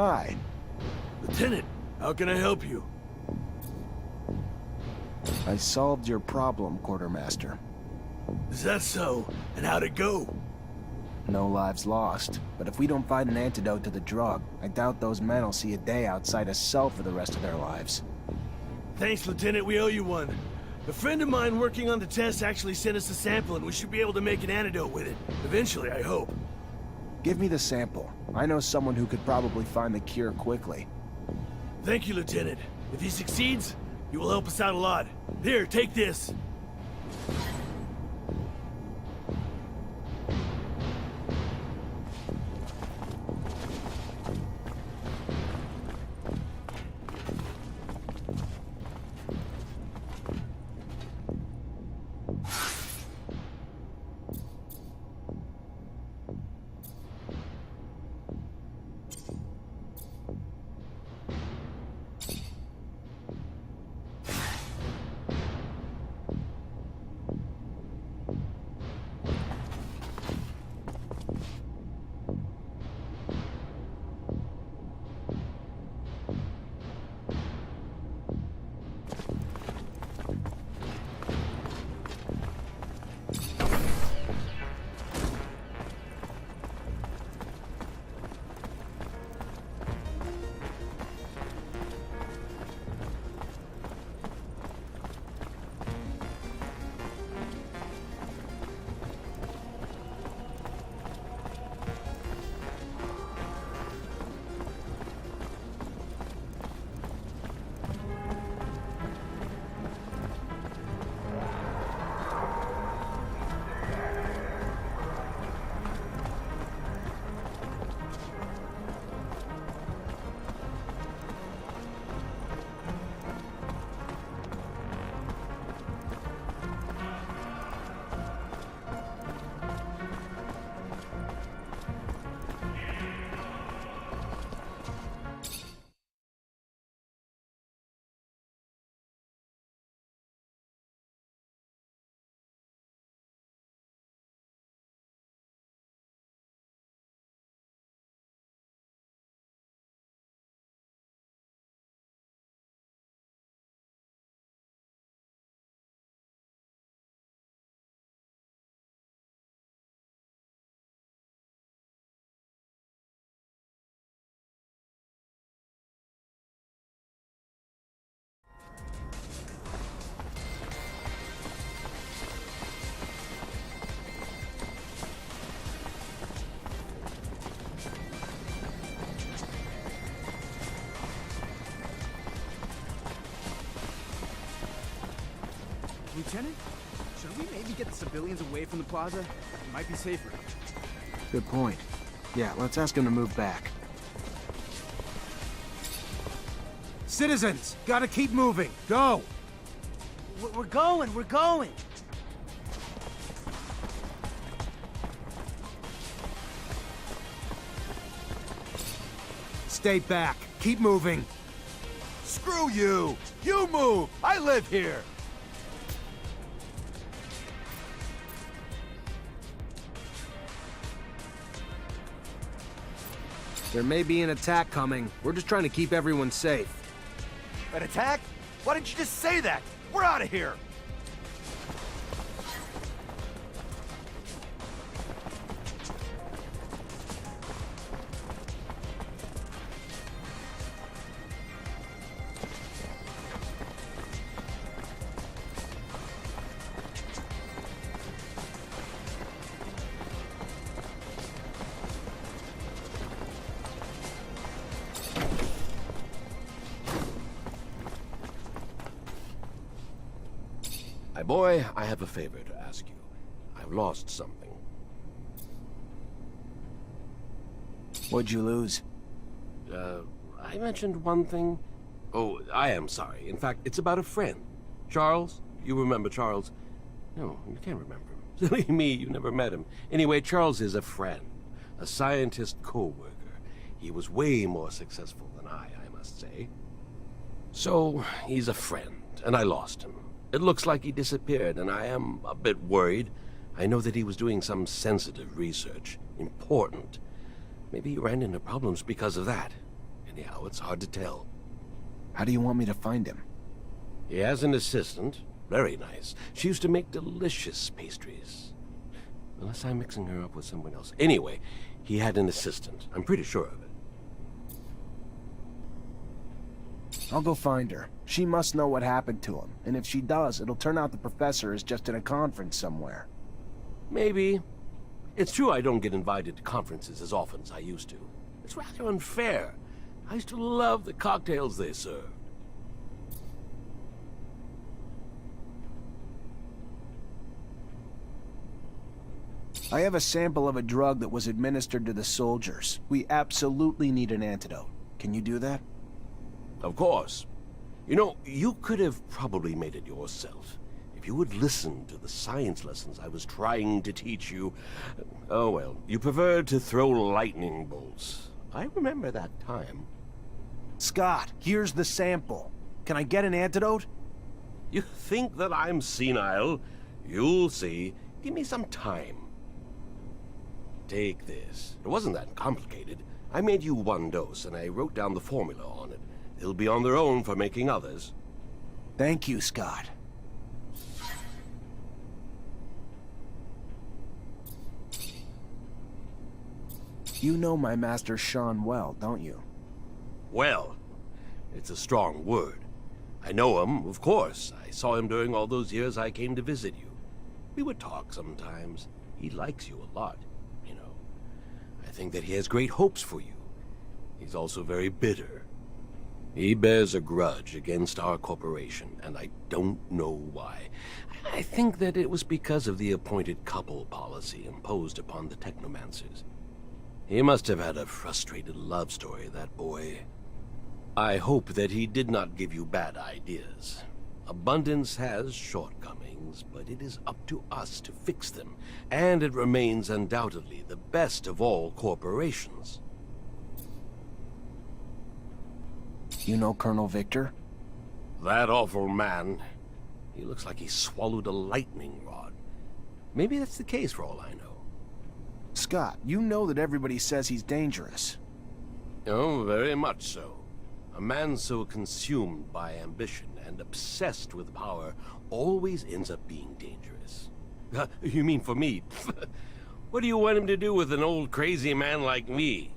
Hi. Lieutenant, how can I help you? I solved your problem, Quartermaster. Is that so? And how'd it go? No lives lost, but if we don't find an antidote to the drug, I doubt those men will see a day outside a cell for the rest of their lives. Thanks, Lieutenant, we owe you one. A friend of mine working on the test actually sent us a sample and we should be able to make an antidote with it. Eventually, I hope. Give me the sample. I know someone who could probably find the cure quickly. Thank you, Lieutenant. If he succeeds, he will help us out a lot. Here, take this. Lieutenant, should we maybe get the civilians away from the plaza? It might be safer. Good point. Yeah, let's ask him to move back. Citizens, gotta keep moving. Go! We're going! Stay back. Keep moving. Screw you! You move! I live here! There may be an attack coming. We're just trying to keep everyone safe. An attack? Why didn't you just say that? We're out of here! My boy, I have a favor to ask you. I've lost something. What'd you lose? I mentioned one thing. Oh, I am sorry. In fact, it's about a friend. Charles? You remember Charles? No, you can't remember him. Silly me, you never met him. Anyway, Charles is a friend. A scientist co-worker. He was way more successful than I must say. So, he's a friend, and I lost him. It looks like he disappeared, and I am a bit worried. I know that he was doing some sensitive research. Important. Maybe he ran into problems because of that. Anyhow, it's hard to tell. How do you want me to find him? He has an assistant. Very nice. She used to make delicious pastries. Unless I'm mixing her up with someone else. Anyway, he had an assistant. I'm pretty sure of it. I'll go find her. She must know what happened to him, and if she does, it'll turn out the professor is just in a conference somewhere. Maybe. It's true I don't get invited to conferences as often as I used to. It's rather unfair. I used to love the cocktails they served. I have a sample of a drug that was administered to the soldiers. We absolutely need an antidote. Can you do that? Of course. You know, you could have probably made it yourself. If you would listen to the science lessons I was trying to teach you. Oh well, you preferred to throw lightning bolts. I remember that time. Scott, here's the sample. Can I get an antidote? You think that I'm senile? You'll see. Give me some time. Take this. It wasn't that complicated. I made you one dose, and I wrote down the formula on it. They'll be on their own for making others. Thank you, Scott. You know my master Sean well, don't you? Well, it's a strong word. I know him, of course. I saw him during all those years I came to visit you. We would talk sometimes. He likes you a lot, you know. I think that he has great hopes for you. He's also very bitter. He bears a grudge against our corporation, and I don't know why. I think that it was because of the appointed couple policy imposed upon the Technomancers. He must have had a frustrated love story, that boy. I hope that he did not give you bad ideas. Abundance has shortcomings, but it is up to us to fix them, and it remains undoubtedly the best of all corporations. You know Colonel Victor? That awful man. He looks like he swallowed a lightning rod. Maybe that's the case for all I know. Scott, you know that everybody says he's dangerous. Oh, very much so. A man so consumed by ambition and obsessed with power always ends up being dangerous. You mean for me? What do you want him to do with an old crazy man like me?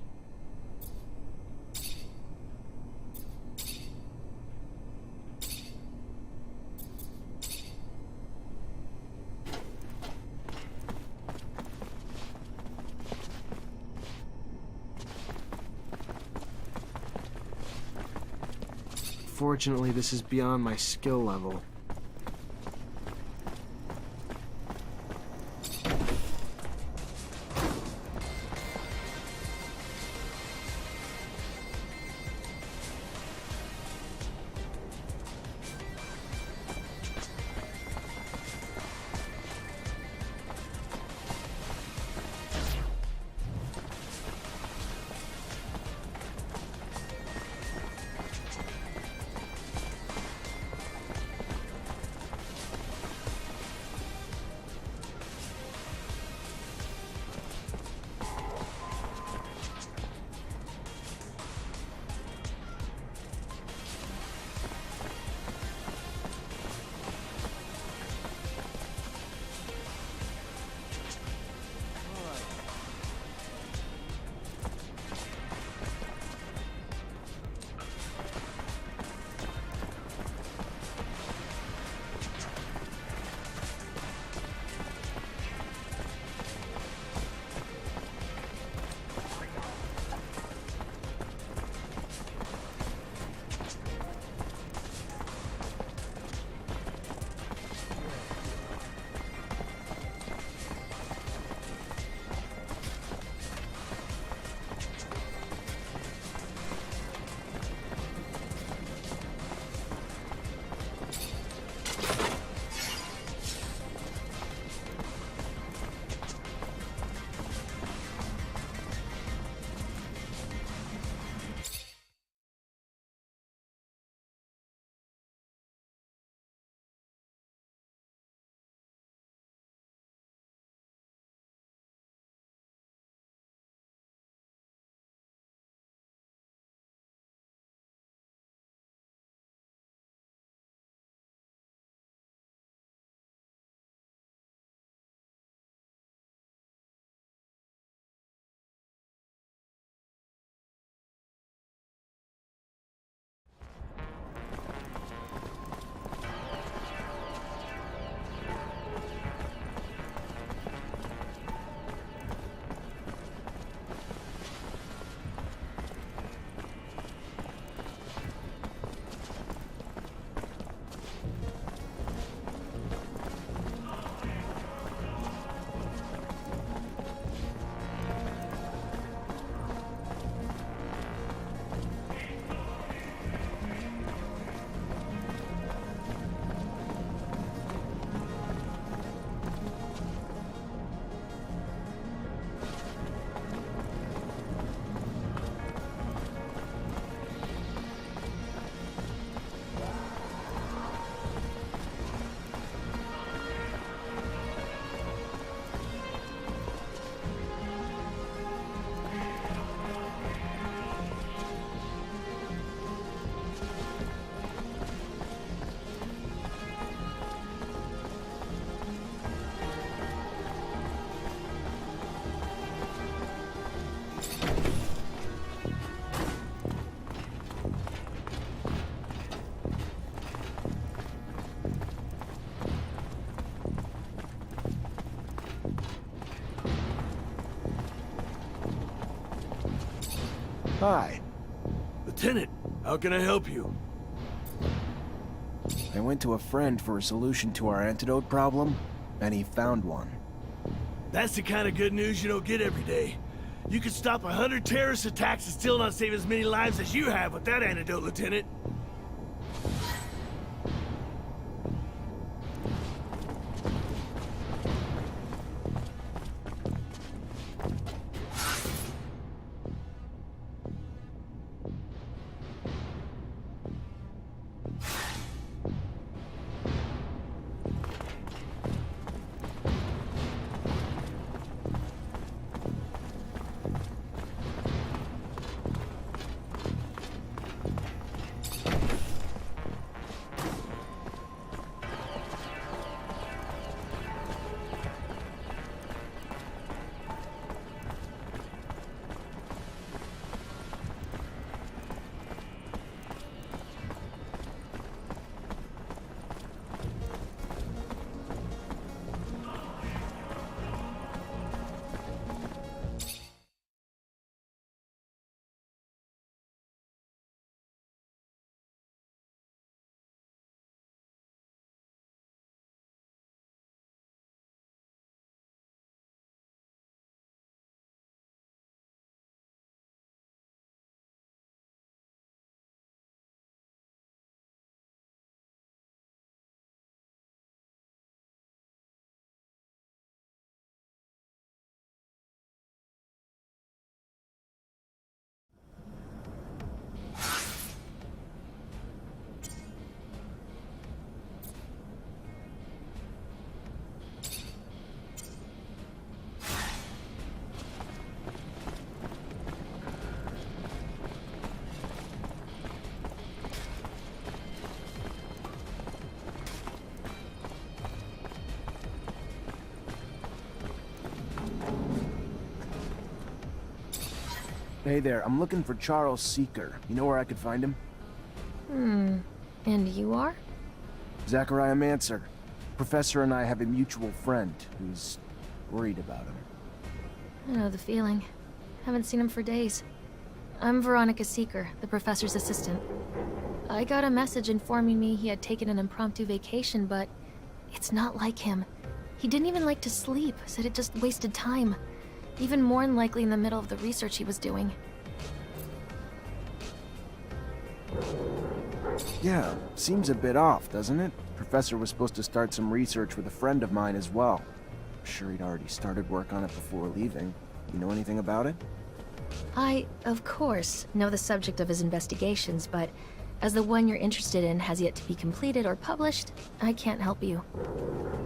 Fortunately, this is beyond my skill level. Hi. Lieutenant, how can I help you? I went to a friend for a solution to our antidote problem, and he found one. That's the kind of good news you don't get every day. You could stop 100 terrorist attacks and still not save as many lives as you have with that antidote, Lieutenant. Hey there, I'm looking for Charles Seeker. You know where I could find him? And you are? Zachariah Mancer. Professor and I have a mutual friend who's worried about him. I know the feeling. Haven't seen him for days. I'm Veronica Seeker, the professor's assistant. I got a message informing me he had taken an impromptu vacation, but it's not like him. He didn't even like to sleep, said it just wasted time. Even more unlikely in the middle of the research he was doing. Yeah, seems a bit off, doesn't it? Professor was supposed to start some research with a friend of mine as well. I'm sure he'd already started work on it before leaving. You know anything about it? I, of course, know the subject of his investigations, but as the one you're interested in has yet to be completed or published, I can't help you.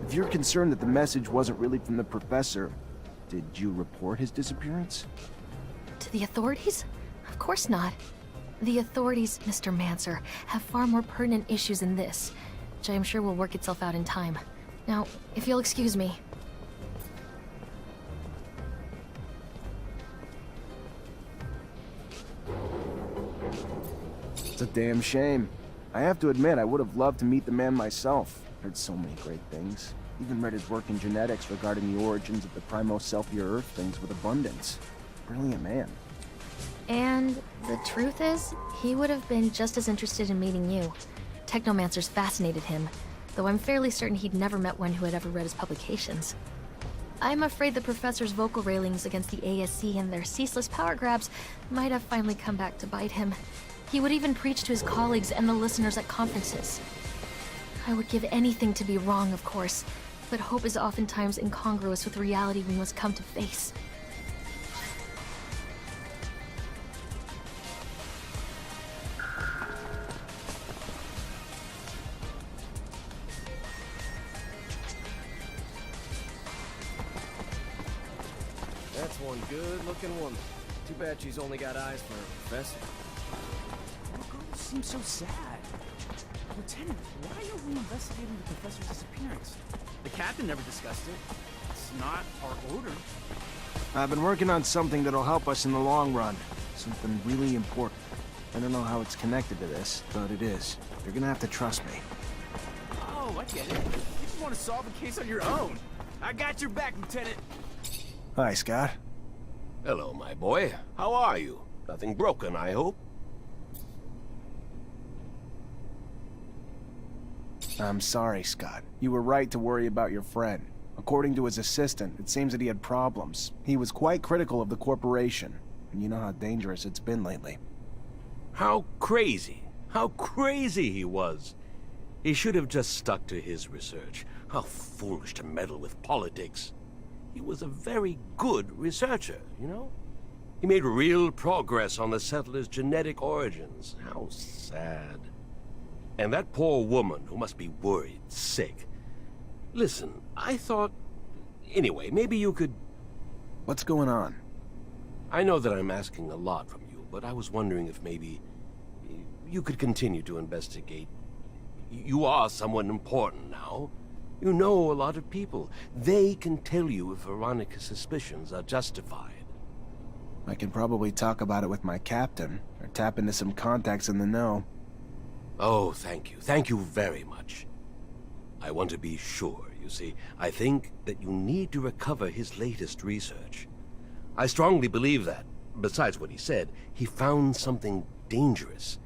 If you're concerned that the message wasn't really from the professor, did you report his disappearance? To the authorities? Of course not. The authorities, Mr. Mancer, have far more pertinent issues than this, which I am sure will work itself out in time. Now, if you'll excuse me. It's a damn shame. I have to admit, I would have loved to meet the man myself. Heard so many great things. Even read his work in genetics regarding the origins of the primo-selfie Earth things with abundance. Brilliant man. And the truth is, he would have been just as interested in meeting you. Technomancers fascinated him, though I'm fairly certain he'd never met one who had ever read his publications. I'm afraid the professor's vocal railings against the ASC and their ceaseless power grabs might have finally come back to bite him. He would even preach to his colleagues and the listeners at conferences. I would give anything to be wrong, of course, but hope is oftentimes incongruous with reality we must come to face. That's one good-looking woman. Too bad she's only got eyes for a professor. The girl seems so sad. Lieutenant, why are we investigating the professor's disappearance? The captain never discussed it. It's not our order. I've been working on something that'll help us in the long run. Something really important. I don't know how it's connected to this, but it is. You're gonna have to trust me. Oh, I get it. You just want to solve a case on your own. I got your back, Lieutenant. Hi, Scott. Hello, my boy. How are you? Nothing broken, I hope. I'm sorry, Scott. You were right to worry about your friend. According to his assistant, it seems that he had problems. He was quite critical of the corporation, and you know how dangerous it's been lately. How crazy he was. He should have just stuck to his research. How foolish to meddle with politics. He was a very good researcher, you know? He made real progress on the settlers' genetic origins. How sad. And that poor woman who must be worried, sick. Listen, I thought... Anyway, maybe you could... What's going on? I know that I'm asking a lot from you, but I was wondering if maybe you could continue to investigate. You are someone important now. You know a lot of people. They can tell you if Veronica's suspicions are justified. I can probably talk about it with my captain, or tap into some contacts in the know. Oh, thank you. Thank you very much. I want to be sure, you see. I think that you need to recover his latest research. I strongly believe that, besides what he said, he found something dangerous.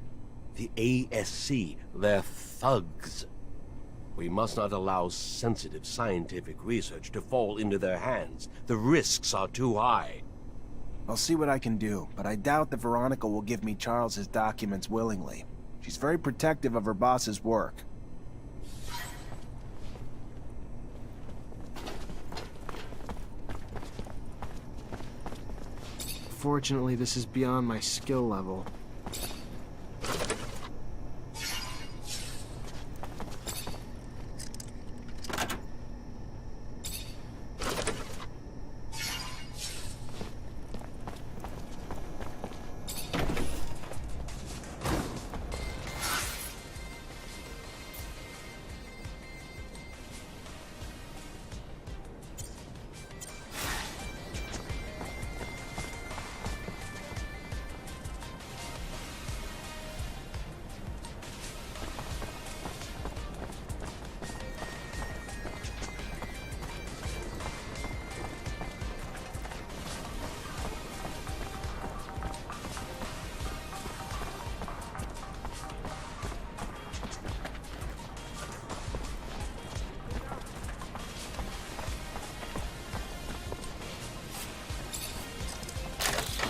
The ASC, they're thugs. We must not allow sensitive scientific research to fall into their hands. The risks are too high. I'll see what I can do, but I doubt that Veronica will give me Charles's documents willingly. She's very protective of her boss's work. Fortunately, this is beyond my skill level.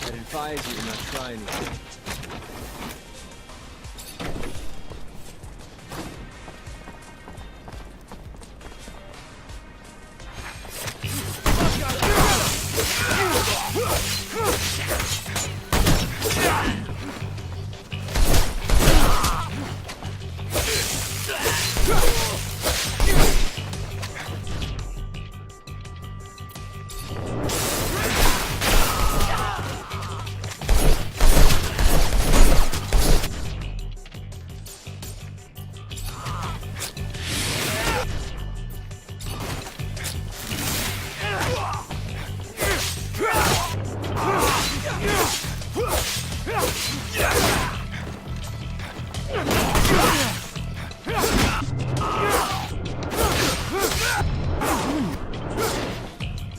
I'd advise you to not try anything.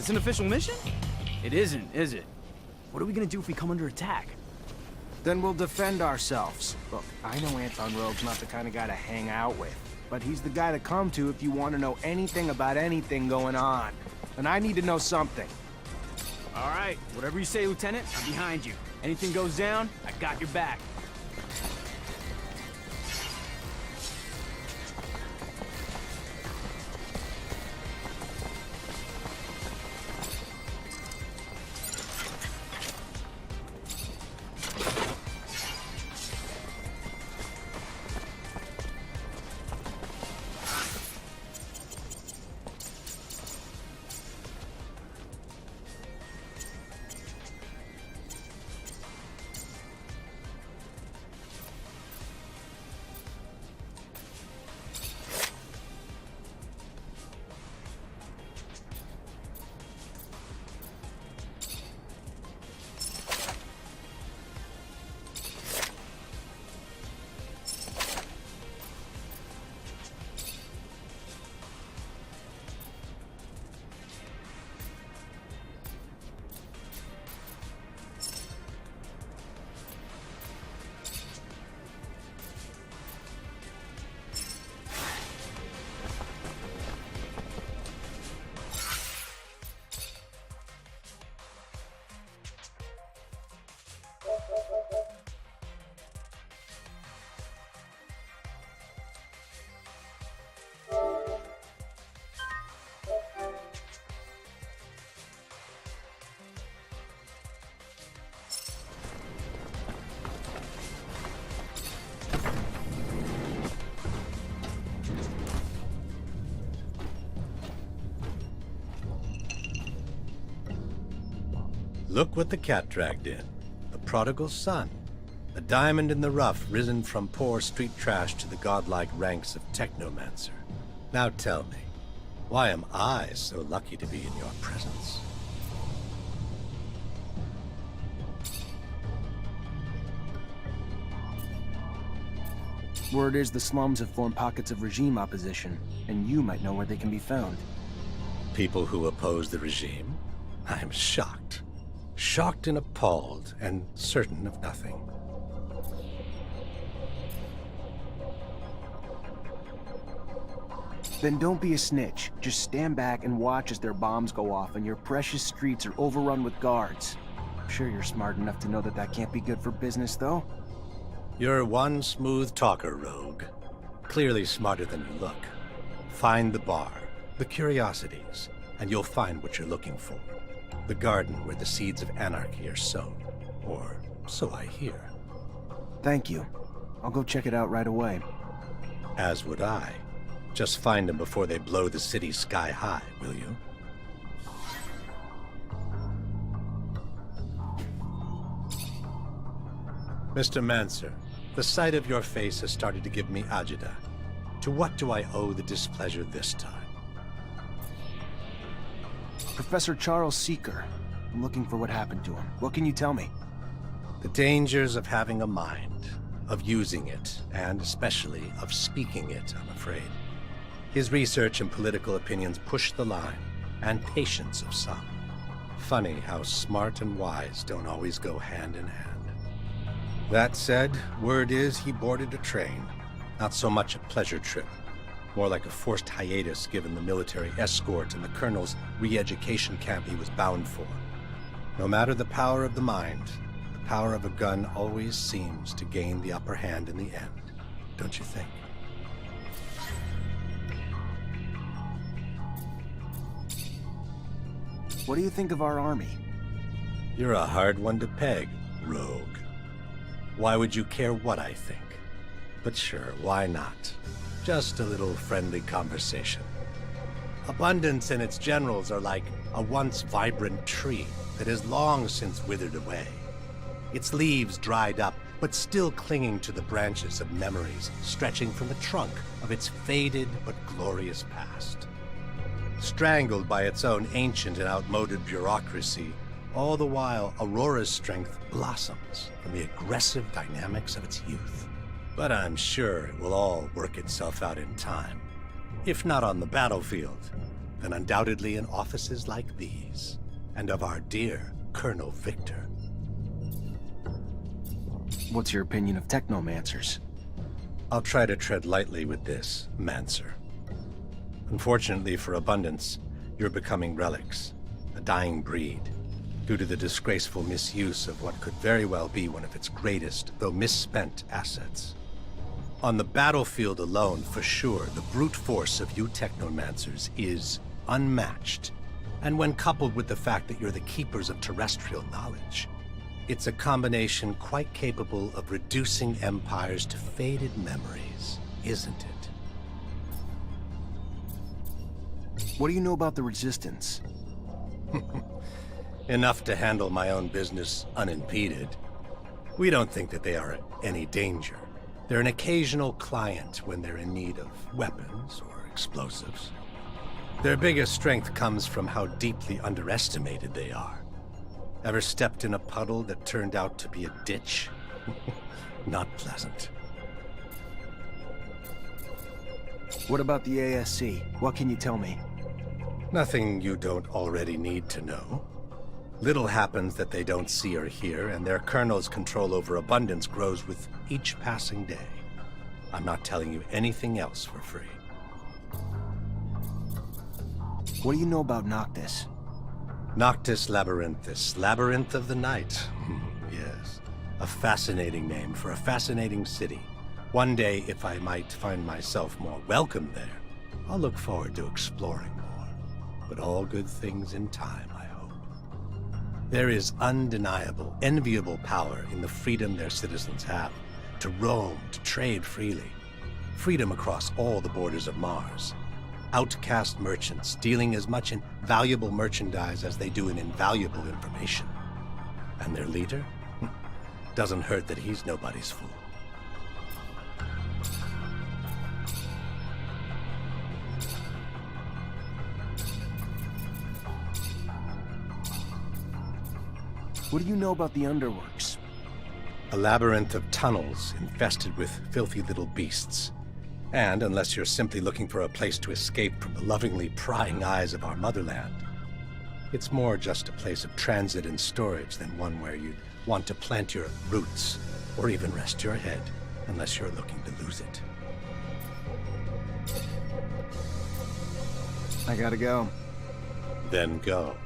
Is this an official mission? It isn't, is it? What are we gonna do if we come under attack? Then we'll defend ourselves. Look, I know Anton Rogue's not the kind of guy to hang out with, but he's the guy to come to if you want to know anything about anything going on. And I need to know something. All right, whatever you say, Lieutenant, I'm behind you. Anything goes down, I got your back. Look what the cat dragged in. The prodigal son. A diamond in the rough, risen from poor street trash to the godlike ranks of Technomancer. Now tell me, why am I so lucky to be in your presence? Word is the slums have formed pockets of regime opposition, and you might know where they can be found. People who oppose the regime? I'm shocked. Shocked and appalled, and certain of nothing. Then don't be a snitch. Just stand back and watch as their bombs go off and your precious streets are overrun with guards. I'm sure you're smart enough to know that that can't be good for business, though. You're one smooth talker, Rogue. Clearly smarter than you look. Find the bar, the curiosities, and you'll find what you're looking for. The garden where the seeds of anarchy are sown. Or so I hear. Thank you. I'll go check it out right away. As would I. Just find them before they blow the city sky high, will you? Mr. Mancer, the sight of your face has started to give me agita. To what do I owe the displeasure this time? Professor Charles Seeker. I'm looking for what happened to him. What can you tell me? The dangers of having a mind, of using it, and especially of speaking it, I'm afraid. His research and political opinions push the line, and patience of some. Funny how smart and wise don't always go hand in hand. That said, word is he boarded a train. Not so much a pleasure trip, more like a forced hiatus given the military escort and the colonel's re-education camp he was bound for. No matter the power of the mind, the power of a gun always seems to gain the upper hand in the end, don't you think? What do you think of our army? You're a hard one to peg, Rogue. Why would you care what I think? But sure, why not? Just a little friendly conversation. Abundance and its generals are like a once vibrant tree that has long since withered away. Its leaves dried up, but still clinging to the branches of memories stretching from the trunk of its faded but glorious past. Strangled by its own ancient and outmoded bureaucracy, all the while Aurora's strength blossoms from the aggressive dynamics of its youth. But I'm sure it will all work itself out in time. If not on the battlefield, then undoubtedly in offices like these, and of our dear Colonel Victor. What's your opinion of Technomancers? I'll try to tread lightly with this, Mancer. Unfortunately for Abundance, you're becoming relics, a dying breed, due to the disgraceful misuse of what could very well be one of its greatest, though misspent, assets. On the battlefield alone, for sure, the brute force of you Technomancers is unmatched. And when coupled with the fact that you're the keepers of terrestrial knowledge, it's a combination quite capable of reducing empires to faded memories, isn't it? What do you know about the Resistance? Enough to handle my own business unimpeded. We don't think that they are any danger. They're an occasional client when they're in need of weapons or explosives. Their biggest strength comes from how deeply underestimated they are. Ever stepped in a puddle that turned out to be a ditch? Not pleasant. What about the ASC? What can you tell me? Nothing you don't already need to know. Little happens that they don't see or hear, and their colonel's control over Abundance grows with each passing day. I'm not telling you anything else for free. What do you know about Noctis? Noctis Labyrinthus, Labyrinth of the Night. Yes, a fascinating name for a fascinating city. One day, if I might find myself more welcome there, I'll look forward to exploring more. But all good things in time, I hope. There is undeniable, enviable power in the freedom their citizens have to roam, to trade freely. Freedom across all the borders of Mars. Outcast merchants dealing as much in valuable merchandise as they do in invaluable information. And their leader? Doesn't hurt that he's nobody's fool. What do you know about the underworks? A labyrinth of tunnels infested with filthy little beasts. And unless you're simply looking for a place to escape from the lovingly prying eyes of our motherland, it's more just a place of transit and storage than one where you'd want to plant your roots or even rest your head, unless you're looking to lose it. I gotta go. Then go.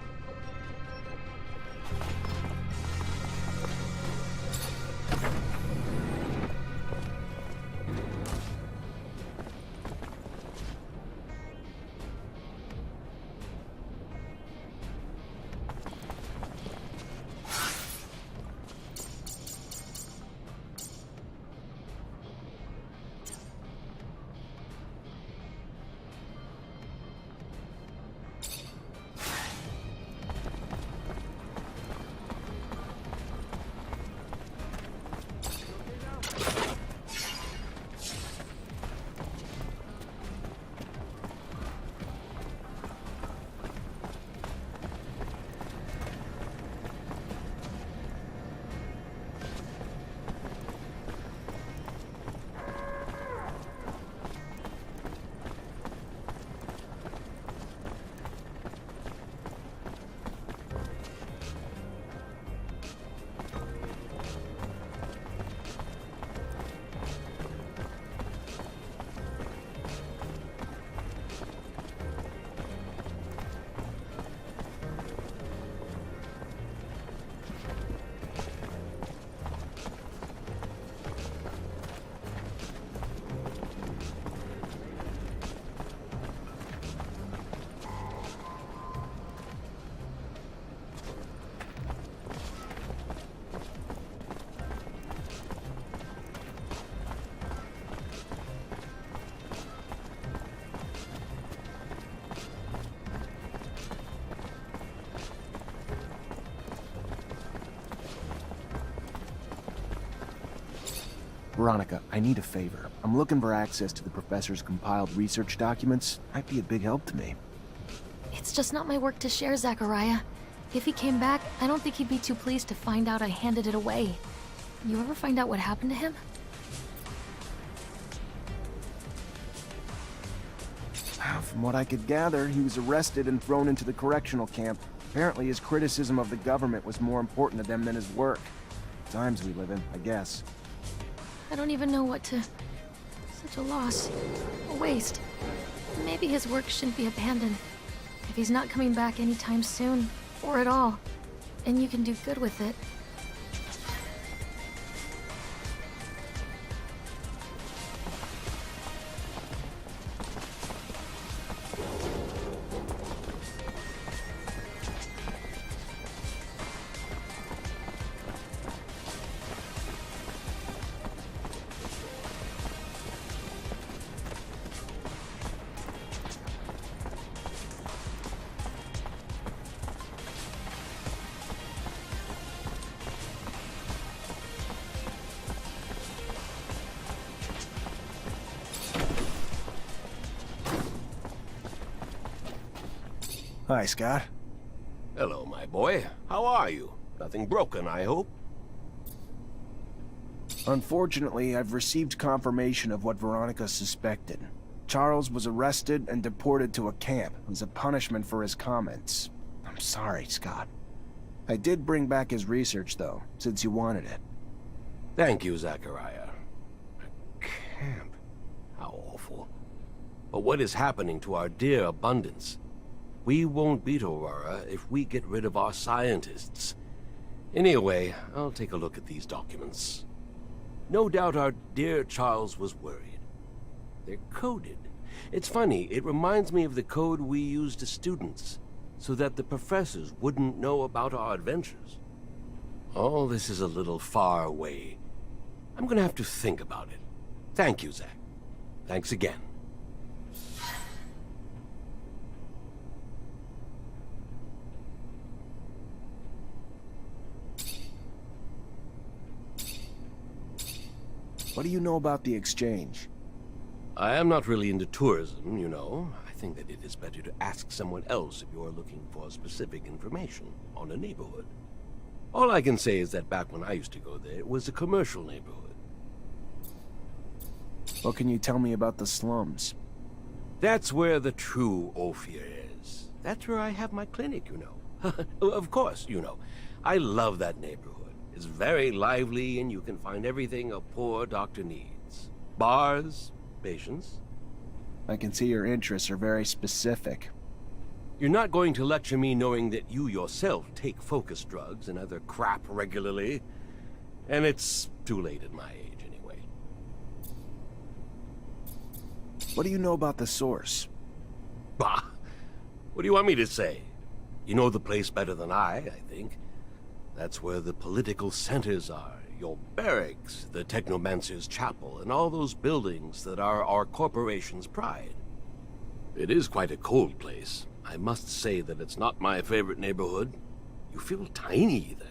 Veronica, I need a favor. I'm looking for access to the professor's compiled research documents. Might be a big help to me. It's just not my work to share, Zachariah. If he came back, I don't think he'd be too pleased to find out I handed it away. You ever find out what happened to him? From what I could gather, he was arrested and thrown into the correctional camp. Apparently his criticism of the government was more important to them than his work. Times we live in, I guess. I don't even know what to... Such a loss. A waste. Maybe his work shouldn't be abandoned. If he's not coming back anytime soon, or at all, and you can do good with it. Hi, Scott. Hello, my boy. How are you? Nothing broken, I hope? Unfortunately, I've received confirmation of what Veronica suspected. Charles was arrested and deported to a camp as a punishment for his comments. I'm sorry, Scott. I did bring back his research, though, since you wanted it. Thank you, Zachariah. A camp? How awful. But what is happening to our dear abundance? We won't beat Aurora if we get rid of our scientists. Anyway, I'll take a look at these documents. No doubt our dear Charles was worried. They're coded. It's funny, it reminds me of the code we used as students, so that the professors wouldn't know about our adventures. All this is a little far away. I'm gonna have to think about it. Thank you, Zach. Thanks again. What do you know about the exchange? I am not really into tourism, you know. I think that it is better to ask someone else if you are looking for specific information on a neighborhood. All I can say is that back when I used to go there, it was a commercial neighborhood. What can you tell me about the slums? That's where the true Ophir is. That's where I have my clinic, you know. Of course, you know. I love that neighborhood. It's very lively, and you can find everything a poor doctor needs. Bars, patients. I can see your interests are very specific. You're not going to lecture me knowing that you yourself take focus drugs and other crap regularly. And it's too late at my age, anyway. What do you know about the source? Bah! What do you want me to say? You know the place better than I think. That's where the political centers are. Your barracks, the Technomancer's chapel, and all those buildings that are our corporation's pride. It is quite a cold place. I must say that it's not my favorite neighborhood. You feel tiny there.